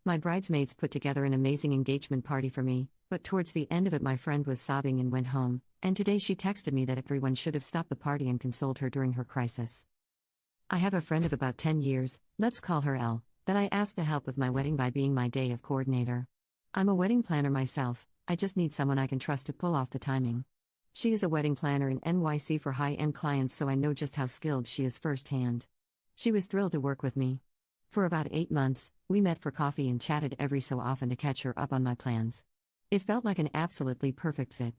My bridesmaids put together an amazing engagement party for me, but towards the end of it, my friend was sobbing and went home, and today she texted me that everyone should have stopped the party and consoled her during her crisis. I have a friend of about 10 years, let's call her L, that I asked to help with my wedding by being my day of coordinator. I'm a wedding planner myself, I just need someone I can trust to pull off the timing. She is a wedding planner in NYC for high-end clients, so I know just how skilled she is firsthand. She was thrilled to work with me. For about 8 months, we met for coffee and chatted every so often to catch her up on my plans. It felt like an absolutely perfect fit.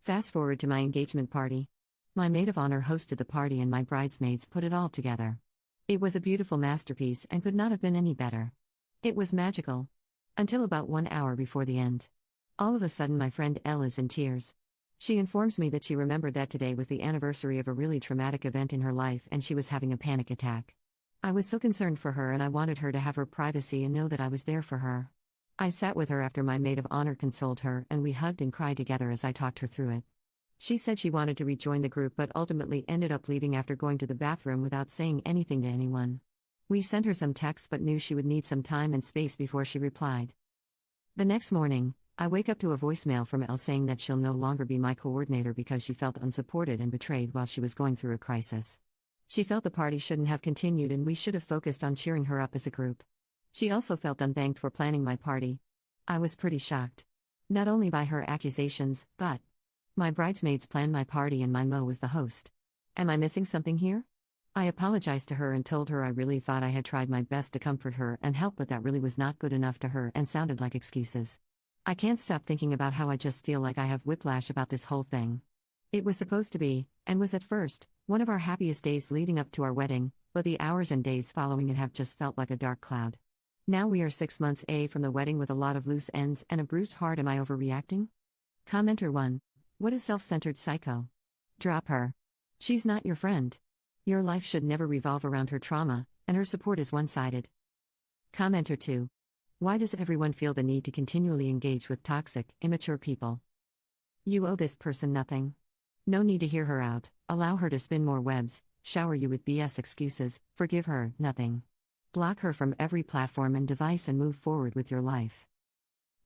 Fast forward to my engagement party. My maid of honor hosted the party and my bridesmaids put it all together. It was a beautiful masterpiece and could not have been any better. It was magical. Until about 1 hour before the end. All of a sudden my friend Elle is in tears. She informs me that she remembered that today was the anniversary of a really traumatic event in her life and she was having a panic attack. I was so concerned for her and I wanted her to have her privacy and know that I was there for her. I sat with her after my maid of honor consoled her and we hugged and cried together as I talked her through it. She said she wanted to rejoin the group but ultimately ended up leaving after going to the bathroom without saying anything to anyone. We sent her some texts but knew she would need some time and space before she replied. The next morning, I wake up to a voicemail from Elle saying that she'll no longer be my coordinator because she felt unsupported and betrayed while she was going through a crisis. She felt the party shouldn't have continued and we should have focused on cheering her up as a group. She also felt unthanked for planning my party. I was pretty shocked. Not only by her accusations, but my bridesmaids planned my party and my Mo was the host. Am I missing something here? I apologized to her and told her I really thought I had tried my best to comfort her and help, but that really was not good enough to her and sounded like excuses. I can't stop thinking about how I just feel like I have whiplash about this whole thing. It was supposed to be, and was at first, one of our happiest days leading up to our wedding, but the hours and days following it have just felt like a dark cloud. Now we are 6 months from the wedding with a lot of loose ends and a bruised heart. Am I overreacting? Commenter 1. What a self-centered psycho. Drop her. She's not your friend. Your life should never revolve around her trauma, and her support is one-sided. Commenter 2. Why does everyone feel the need to continually engage with toxic, immature people? You owe this person nothing. No need to hear her out, allow her to spin more webs, shower you with BS excuses, forgive her, nothing. Block her from every platform and device and move forward with your life.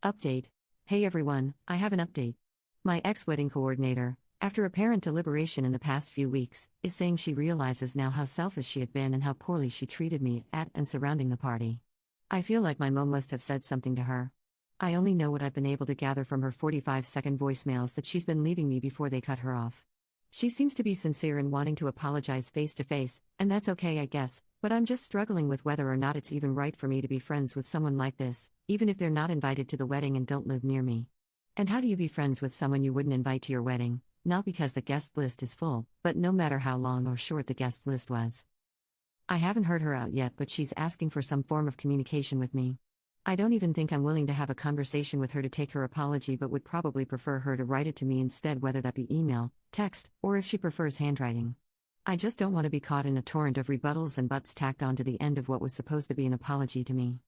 Update. Hey everyone, I have an update. My ex-wedding coordinator, after apparent deliberation in the past few weeks, is saying she realizes now how selfish she had been and how poorly she treated me at and surrounding the party. I feel like my mom must have said something to her. I only know what I've been able to gather from her 45-second voicemails that she's been leaving me before they cut her off. She seems to be sincere in wanting to apologize face to face, and that's okay I guess, but I'm just struggling with whether or not it's even right for me to be friends with someone like this, even if they're not invited to the wedding and don't live near me. And how do you be friends with someone you wouldn't invite to your wedding, not because the guest list is full, but no matter how long or short the guest list was? I haven't heard her out yet, but she's asking for some form of communication with me. I don't even think I'm willing to have a conversation with her to take her apology, but would probably prefer her to write it to me instead, whether that be email, text, or if she prefers handwriting. I just don't want to be caught in a torrent of rebuttals and buts tacked on to the end of what was supposed to be an apology to me.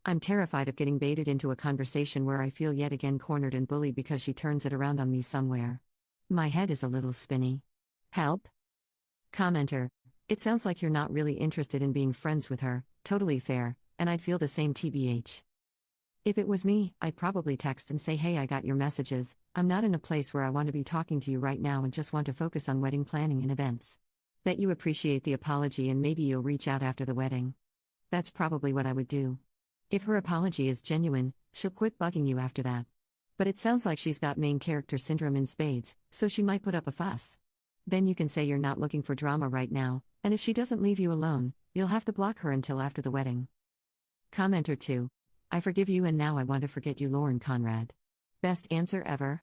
I'm terrified of getting baited into a conversation where I feel yet again cornered and bullied because she turns it around on me somewhere. My head is a little spinny. Help? Commenter. It sounds like you're not really interested in being friends with her, totally fair, and I'd feel the same TBH. If it was me, I'd probably text and say, hey, I got your messages, I'm not in a place where I want to be talking to you right now and just want to focus on wedding planning and events. Bet you appreciate the apology and maybe you'll reach out after the wedding. That's probably what I would do. If her apology is genuine, she'll quit bugging you after that. But it sounds like she's got main character syndrome in spades, so she might put up a fuss. Then you can say you're not looking for drama right now, and if she doesn't leave you alone, you'll have to block her until after the wedding. Commenter 2. I forgive you and now I want to forget you, Lauren Conrad. Best answer ever.